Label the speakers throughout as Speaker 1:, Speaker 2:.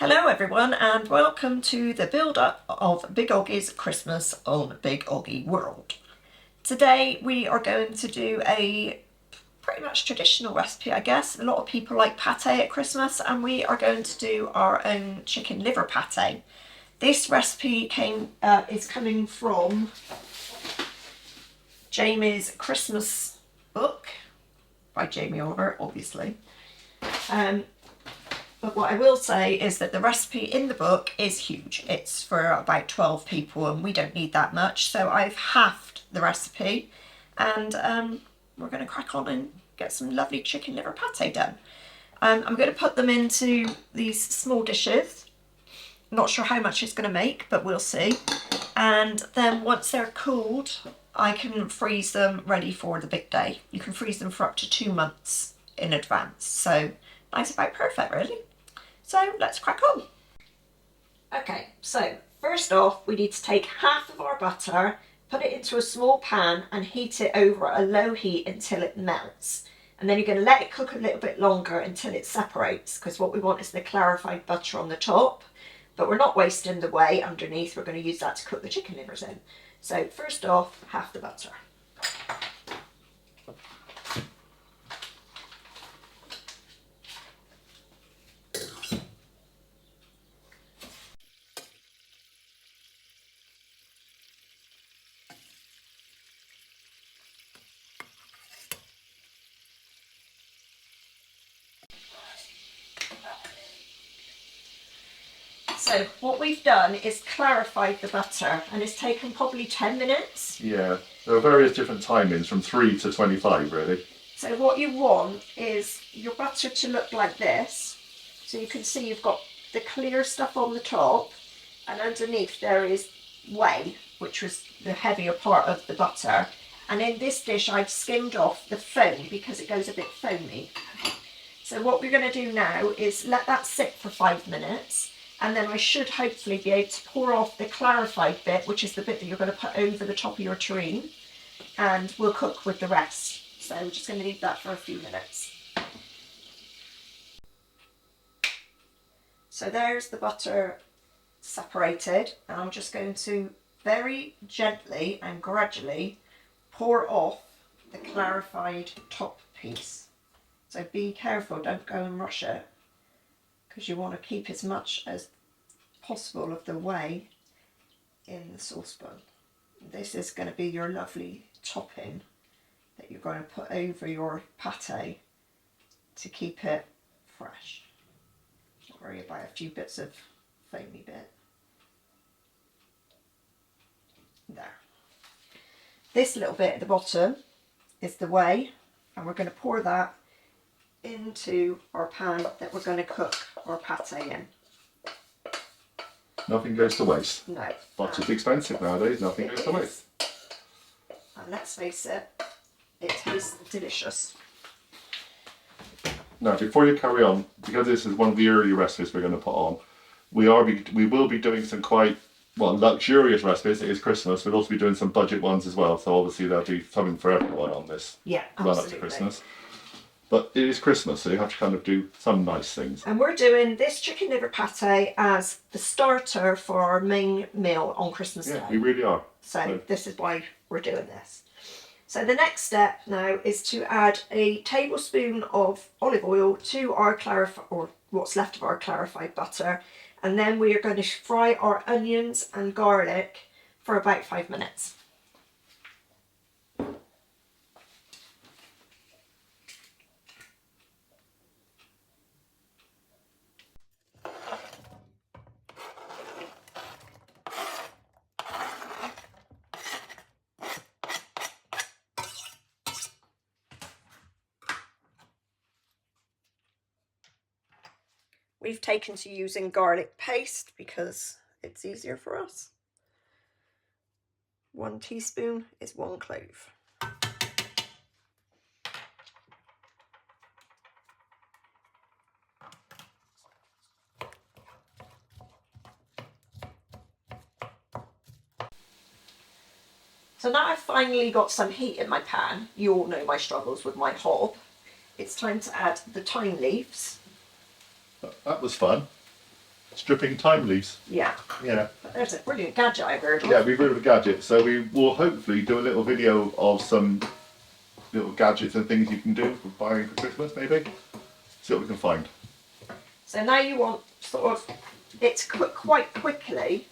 Speaker 1: Hello everyone and welcome to the build-up of Big Oggie's Christmas on Big Oggie World. Today we are going to do a pretty much traditional recipe, I guess. A lot of people like pate at Christmas, and we are going to do our own chicken liver pate. This recipe is coming from Jamie's Christmas book by Jamie Oliver, obviously. But what I will say is that the recipe in the book is huge. It's for about 12 people and we don't need that much. So I've halved the recipe and we're going to crack on and get some lovely chicken liver pate done. I'm going to put them into these small dishes. Not sure how much it's going to make, but we'll see. And then once they're cooled, I can freeze them ready for the big day. You can freeze them for up to 2 months in advance. So that's about perfect, really. So let's crack on. Okay, so first off, we need to take half of our butter, put it into a small pan and heat it over a low heat until it melts. And then you're going to let it cook a little bit longer until it separates, because what we want is the clarified butter on the top. But we're not wasting the whey underneath. We're going to use that to cook the chicken livers in. So first off, half the butter. So what we've done is clarified the butter, and it's taken probably 10 minutes.
Speaker 2: Yeah, there are various different timings from 3 to 25 really.
Speaker 1: So what you want is your butter to look like this. So you can see you've got the clear stuff on the top, and underneath there is whey, which was the heavier part of the butter. And in this dish I've skimmed off the foam because it goes a bit foamy. So what we're going to do now is let that sit for 5 minutes. And then I should hopefully be able to pour off the clarified bit, which is the bit that you're going to put over the top of your tureen, and we'll cook with the rest. So we're just going to leave that for a few minutes. So there's the butter separated, and I'm just going to very gently and gradually pour off the clarified top piece. So be careful, don't go and rush it, because you want to keep as much as possible of the whey in the saucepan. This is going to be your lovely topping that you're going to put over your pate to keep it fresh. Don't worry about a few bits of foamy bit. There. This little bit at the bottom is the whey, and we're going to pour that into our pan that we're going to cook our pate in.
Speaker 2: Nothing goes to waste.
Speaker 1: No.
Speaker 2: Butter's expensive nowadays, nothing goes to waste.
Speaker 1: And let's face it, it tastes delicious.
Speaker 2: Now, before you carry on, because this is one of the early recipes we're going to put on, we will be doing some quite, luxurious recipes. It is Christmas. We'll also be doing some budget ones as well, so obviously there'll be something for everyone on this run up to Christmas. But it is Christmas, so you have to kind of do some nice things.
Speaker 1: And we're doing this chicken liver pate as the starter for our main meal on Christmas Day.
Speaker 2: Yeah, we really are.
Speaker 1: So this is why we're doing this. So the next step now is to add a tablespoon of olive oil to our what's left of our clarified butter. And then we are going to fry our onions and garlic for about 5 minutes. We've taken to using garlic paste because it's easier for us. 1 teaspoon is 1 clove. So now I've finally got some heat in my pan. You all know my struggles with my hob. It's time to add the thyme leaves.
Speaker 2: That was fun. stripping thyme leaves.
Speaker 1: Yeah.
Speaker 2: Yeah.
Speaker 1: There's a brilliant gadget I've heard of.
Speaker 2: Yeah, we've heard of a gadget, so we will hopefully do a little video of some little gadgets and things you can do for buying for Christmas, maybe. See what we can find.
Speaker 1: So now you want sort of it to cook quite quickly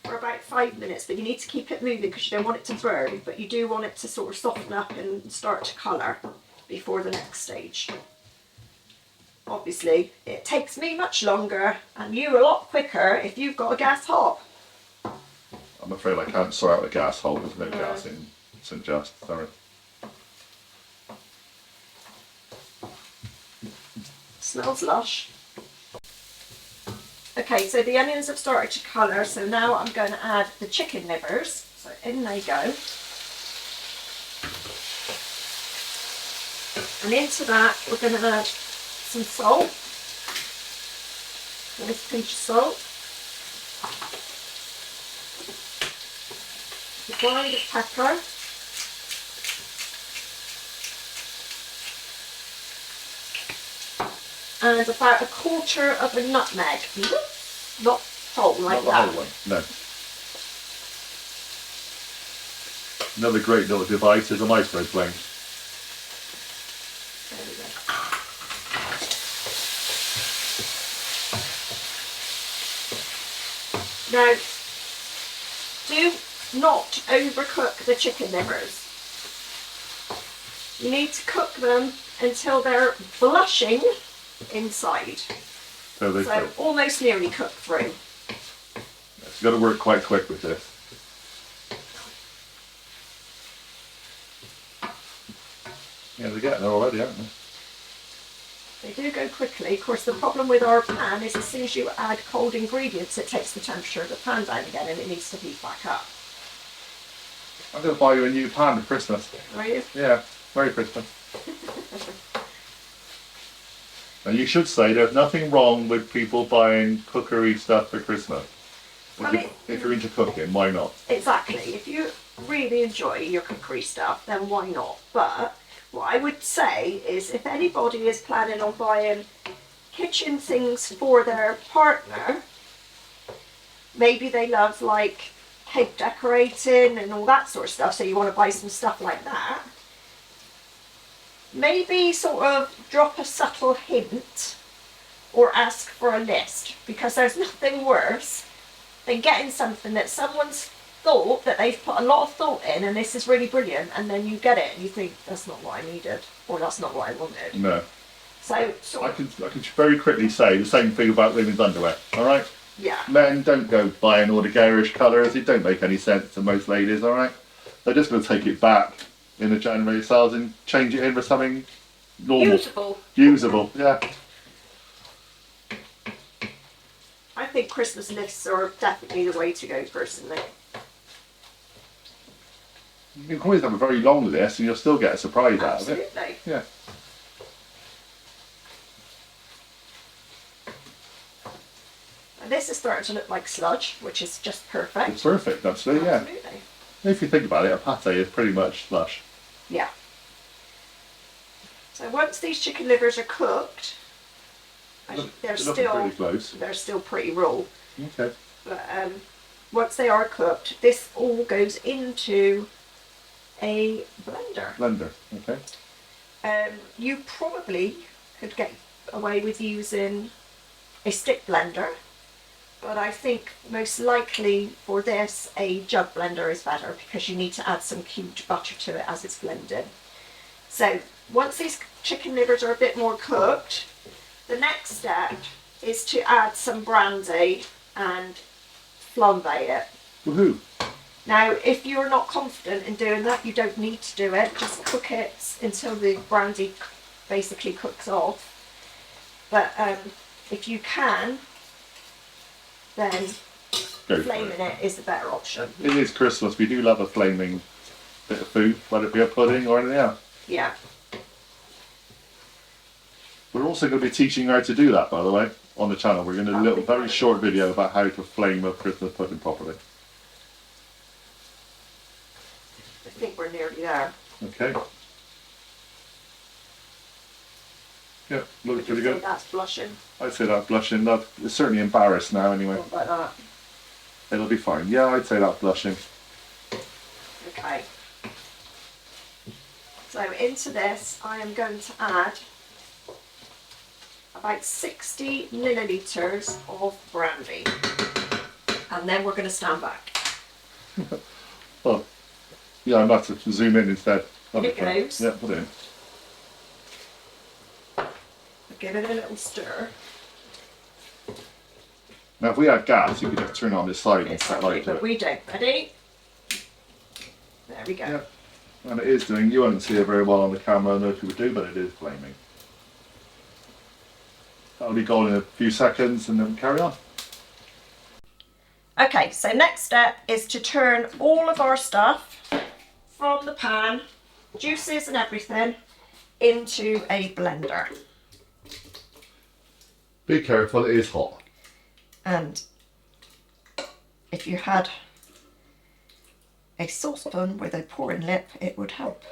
Speaker 1: for about 5 minutes, but you need to keep it moving because you don't want it to burn, but you do want it to sort of soften up and start to colour before the next stage. Obviously, it takes me much longer and you a lot quicker if you've got a gas hob.
Speaker 2: I'm afraid I can't sort out a gas hole. There's no gas in St. Just. Sorry.
Speaker 1: Smells lush. Okay, so the onions have started to colour, so now I'm going to add the chicken livers. So in they go. And into that we're going to add some salt. Nice pinch of salt. A grind of pepper. And about a quarter of a nutmeg. Not whole like
Speaker 2: Not the
Speaker 1: that.
Speaker 2: whole one, no. Another great little device is a micro flame.
Speaker 1: There we go. Now, do not overcook the chicken livers. You need to cook them until they're blushing inside.
Speaker 2: So they
Speaker 1: So almost nearly cooked through.
Speaker 2: You've got to work quite quick with this. Yeah, they're getting there already, aren't they?
Speaker 1: They do go quickly. Of course, the problem with our pan is as soon as you add cold ingredients, it takes the temperature of the pan down again and it needs to heat back up.
Speaker 2: I'm going to buy you a new pan for Christmas.
Speaker 1: Are you?
Speaker 2: Yeah, Merry Christmas. And you should say there's nothing wrong with people buying cookery stuff for Christmas. If you're into cooking, why not?
Speaker 1: Exactly. If you really enjoy your cookery stuff, then why not? But what I would say is if anybody is planning on buying kitchen things for their partner, maybe they love like cake decorating and all that sort of stuff, so you want to buy some stuff like that, maybe sort of drop a subtle hint or ask for a list, because there's nothing worse than getting something that someone's thought that they've put a lot of thought in and this is really brilliant, and then you get it and you think that's not what I needed or that's not what I wanted.
Speaker 2: No.
Speaker 1: So
Speaker 2: I can very quickly say the same thing about women's underwear, alright?
Speaker 1: yeah.
Speaker 2: Men, don't go buying all the garish colours, it don't make any sense to most ladies, alright? They're just going to take it back in the January sales and change it in for something normal. Usable, yeah.
Speaker 1: I think Christmas lists are definitely the way to go personally.
Speaker 2: You can always have a very long list and you'll still get a surprise out of it.
Speaker 1: Absolutely.
Speaker 2: Yeah.
Speaker 1: And this is starting to look like sludge, which is just perfect.
Speaker 2: It's perfect, actually, yeah.
Speaker 1: Absolutely.
Speaker 2: If you think about it, a pate is pretty much slush.
Speaker 1: Yeah. So once these chicken livers are cooked, they're still pretty raw.
Speaker 2: Okay.
Speaker 1: But once they are cooked, this all goes into a blender.
Speaker 2: Blender, okay.
Speaker 1: You probably could get away with using a stick blender, but I think most likely for this a jug blender is better because you need to add some cubed butter to it as it's blended. So once these chicken livers are a bit more cooked, the next step is to add some brandy and flambe it.
Speaker 2: Woohoo!
Speaker 1: Now, if you're not confident in doing that, you don't need to do it. Just cook it until the brandy basically cooks off. But if you can, then flaming it is the better option.
Speaker 2: It is Christmas. We do love a flaming bit of food, whether it be a pudding or anything else.
Speaker 1: Yeah.
Speaker 2: We're also going to be teaching you how to do that, by the way, on the channel. We're going to do a little, very short video about how to flame a Christmas pudding properly. I
Speaker 1: think we're nearly there.
Speaker 2: Okay. Yeah, looks pretty
Speaker 1: So
Speaker 2: good.
Speaker 1: that's blushing.
Speaker 2: I'd say that's blushing. It's certainly embarrassed now anyway.
Speaker 1: What about that?
Speaker 2: It'll be fine. Yeah, I'd say that's blushing.
Speaker 1: Okay. So into this I am going to add about 60 millilitres of brandy. And then we're going to stand back.
Speaker 2: Oh, yeah, I'm about to zoom in instead.
Speaker 1: It goes.
Speaker 2: Yeah, put it in.
Speaker 1: Give it a little stir.
Speaker 2: Now, if we had gas, you could just turn on this side and set light to
Speaker 1: But
Speaker 2: it.
Speaker 1: we don't. Ready? There we go.
Speaker 2: Yeah. And it is doing, you won't see it very well on the camera, most people do, but it is flaming. That'll be gone in a few seconds and then carry on.
Speaker 1: Okay, so next step is to turn all of our stuff from the pan, juices and everything, into a blender.
Speaker 2: Be careful, it is hot.
Speaker 1: And if you had a saucepan with a pouring lip, it would help.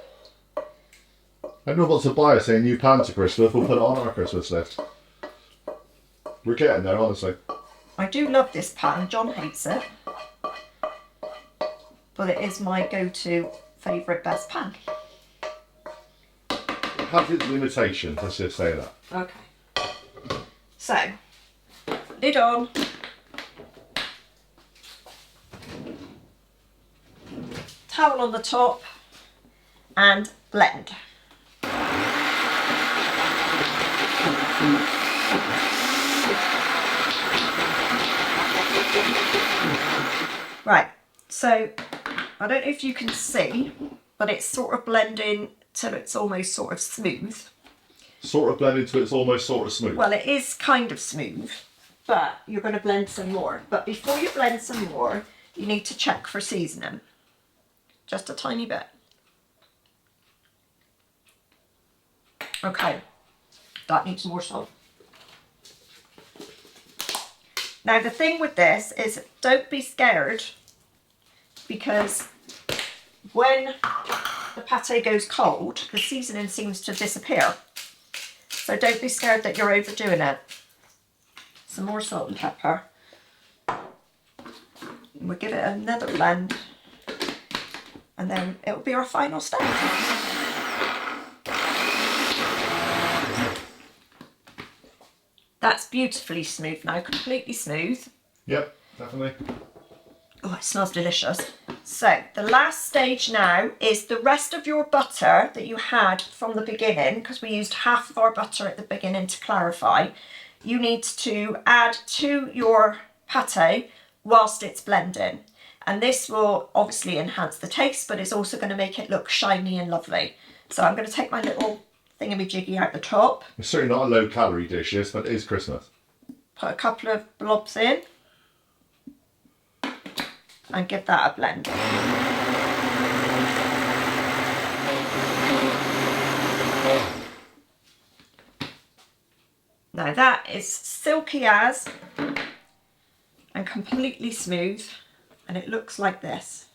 Speaker 2: I know what's a buyer saying new pan to Christmas, we'll put it on our Christmas list. We're getting there, honestly.
Speaker 1: I do love this pan. John hates it, but it is my go-to favourite best pan.
Speaker 2: It has its limitations, let's just say that.
Speaker 1: Okay. So, lid on. Towel on the top and blend. Right, so I don't know if you can see, but it's sort of blending till it's almost sort of smooth.
Speaker 2: Sort of blended to it's almost sort of smooth.
Speaker 1: Well, it is kind of smooth, but you're going to blend some more. But before you blend some more, you need to check for seasoning. Just a tiny bit. Okay, that needs more salt. Now the thing with this is don't be scared, because when the pate goes cold, the seasoning seems to disappear. So don't be scared that you're overdoing it. Some more salt and pepper. We'll give it another blend, and then it'll be our final step. That's beautifully smooth now, completely smooth.
Speaker 2: Yep, definitely.
Speaker 1: Oh, it smells delicious. So the last stage now is the rest of your butter that you had from the beginning, because we used half of our butter at the beginning to clarify. You need to add to your pate whilst it's blending. And this will obviously enhance the taste, but it's also going to make it look shiny and lovely. So I'm going to take my little thingamajiggy out the top.
Speaker 2: It's certainly not a low calorie dish, this, but it is Christmas.
Speaker 1: Put a couple of blobs in. And give that a blend. Now that is silky as and completely smooth, and it looks like this.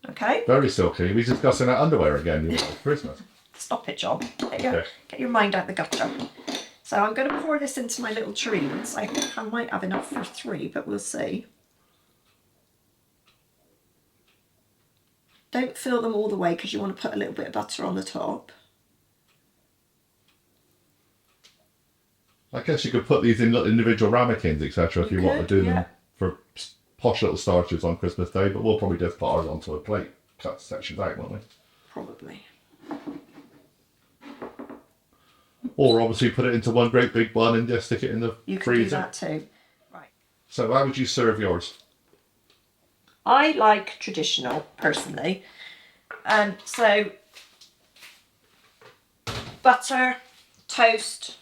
Speaker 1: Okay?
Speaker 2: Very silky. We're discussing that underwear again, you know, Christmas.
Speaker 1: Stop it, John. Get your mind out the gutter. So I'm going to pour this into my little tureens. I think I might have enough for 3, but we'll see. Don't fill them all the way because you want to put a little bit of butter on the top.
Speaker 2: I guess you could put these in little individual ramekins, etc. if you want to do them for posh little starters on Christmas Day, but we'll probably just put ours onto a plate, cut sections out, won't we?
Speaker 1: Probably.
Speaker 2: Or obviously put it into one great big one and just stick it in the freezer.
Speaker 1: You can do that too. Right.
Speaker 2: So how would you serve yours?
Speaker 1: I like traditional, personally. So, butter, toast,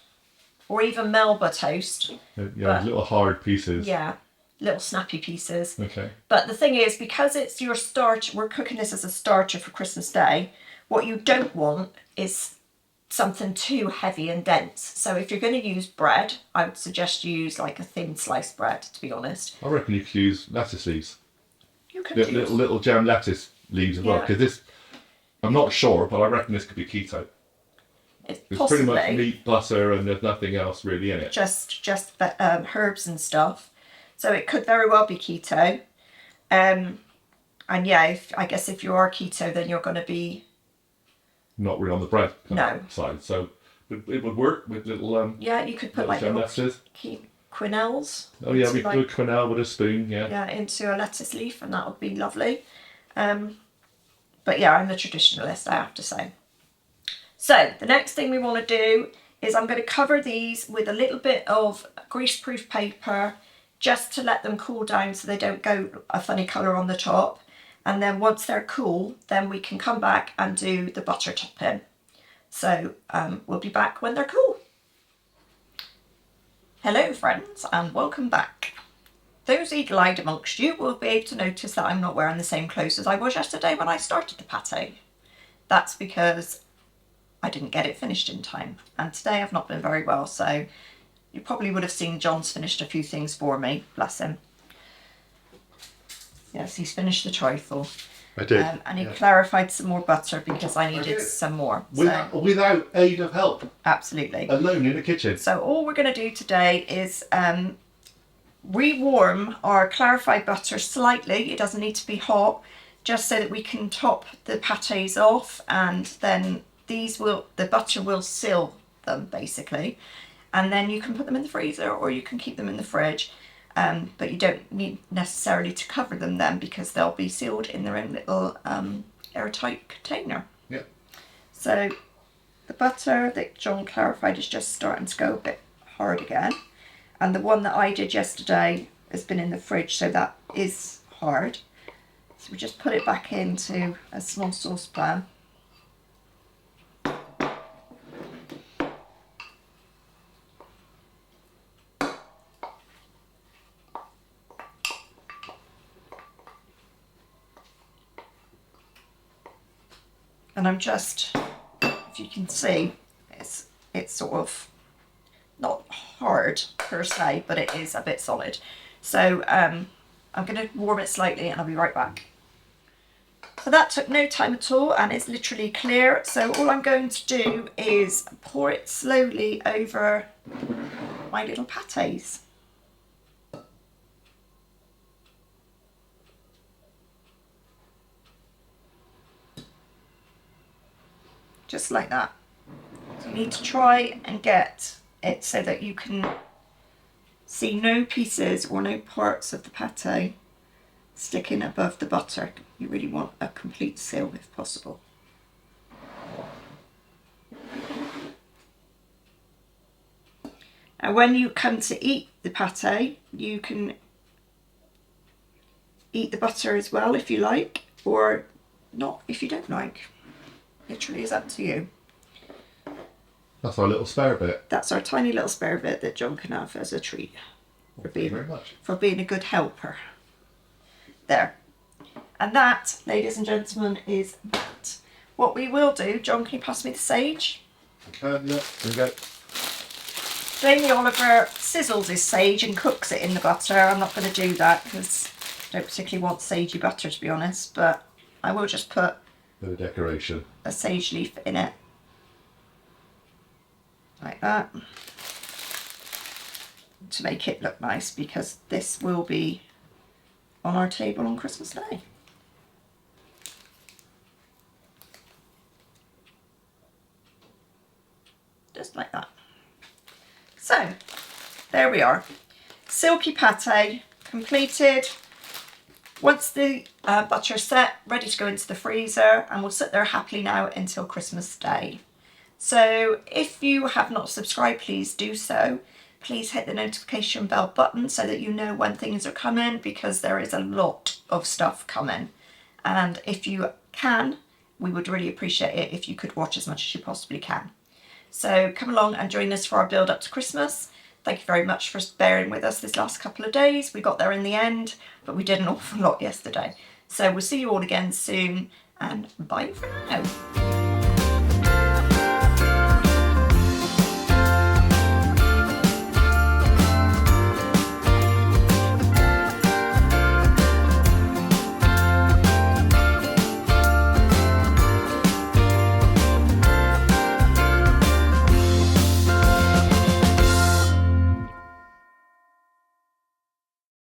Speaker 1: or even Melba toast.
Speaker 2: Yeah, little hard pieces.
Speaker 1: Yeah, little snappy pieces.
Speaker 2: Okay.
Speaker 1: But the thing is, because it's your starch, we're cooking this as a starter for Christmas Day, what you don't want is something too heavy and dense. So if you're going to use bread, I would suggest you use like a thin sliced bread, to be honest.
Speaker 2: I reckon you could use lettuce leaves.
Speaker 1: You could use
Speaker 2: Little jam lettuce leaves as well, because this, I'm not sure, but I reckon this could be keto. It's
Speaker 1: possibly
Speaker 2: pretty much meat, butter, and there's nothing else really in it.
Speaker 1: just herbs and stuff. So it could very well be keto. And yeah, I guess if you are keto, then you're going to be
Speaker 2: not really on the bread side. So it would work with little
Speaker 1: yeah, you could put like little quenelles.
Speaker 2: Oh yeah, we could do a quenelle with a spoon,
Speaker 1: yeah, into a lettuce leaf, and that would be lovely. But yeah, I'm the traditionalist, I have to say. So the next thing we want to do is I'm going to cover these with a little bit of greaseproof paper just to let them cool down so they don't go a funny colour on the top. And then once they're cool, then we can come back and do the butter topping. So we'll be back when they're cool. Hello friends, and welcome back. Those eagle-eyed amongst you will be able to notice that I'm not wearing the same clothes as I was yesterday when I started the pâté. That's because I didn't get it finished in time, and today I've not been very well, so you probably would have seen John's finished a few things for me, bless him. Yes, he's finished the trifle.
Speaker 2: I did.
Speaker 1: And he clarified some more butter because I needed some more.
Speaker 2: Without aid of help.
Speaker 1: Absolutely.
Speaker 2: Alone in the kitchen.
Speaker 1: So all we're going to do today is rewarm our clarified butter slightly. It doesn't need to be hot, just so that we can top the pâtés off, and then the butter will seal them basically, and then you can put them in the freezer or you can keep them in the fridge, but you don't need necessarily to cover them then because they'll be sealed in their own little airtight container.
Speaker 2: Yeah.
Speaker 1: So the butter that John clarified is just starting to go a bit hard again, and the one that I did yesterday has been in the fridge, so that is hard. So we just put it back into a small saucepan. And I'm just, if you can see, it's sort of not hard per se, but it is a bit solid. So I'm going to warm it slightly and I'll be right back. So that took no time at all and it's literally clear. So all I'm going to do is pour it slowly over my little pâtés. Just like that. So you need to try and get it so that you can see no pieces or no parts of the pâté sticking above the butter. You really want a complete seal if possible. Now when you come to eat the pâté, you can eat the butter as well if you like, or not if you don't like. Literally is up to you.
Speaker 2: That's our little spare bit.
Speaker 1: That's our tiny little spare bit that John can have as a treat.
Speaker 2: Thank you very much.
Speaker 1: For being a good helper. There. And that, ladies and gentlemen, is that. What we will do, John, can you pass me the sage?
Speaker 2: I can, yeah. There you go.
Speaker 1: Jamie Oliver sizzles his sage and cooks it in the butter. I'm not going to do that because I don't particularly want sagey butter, to be honest, but I will just put
Speaker 2: bit of decoration.
Speaker 1: A sage leaf in it. Like that. To make it look nice, because this will be on our table on Christmas Day. Just like that. So, there we are. Silky pâté completed. Once the butter's set, ready to go into the freezer, and we'll sit there happily now until Christmas Day. So if you have not subscribed, please do so. Please hit the notification bell button so that you know when things are coming, because there is a lot of stuff coming. And if you can, we would really appreciate it if you could watch as much as you possibly can. So come along and join us for our build up to Christmas. Thank you very much for bearing with us this last couple of days. We got there in the end, but we did an awful lot yesterday. So we'll see you all again soon, and bye for now.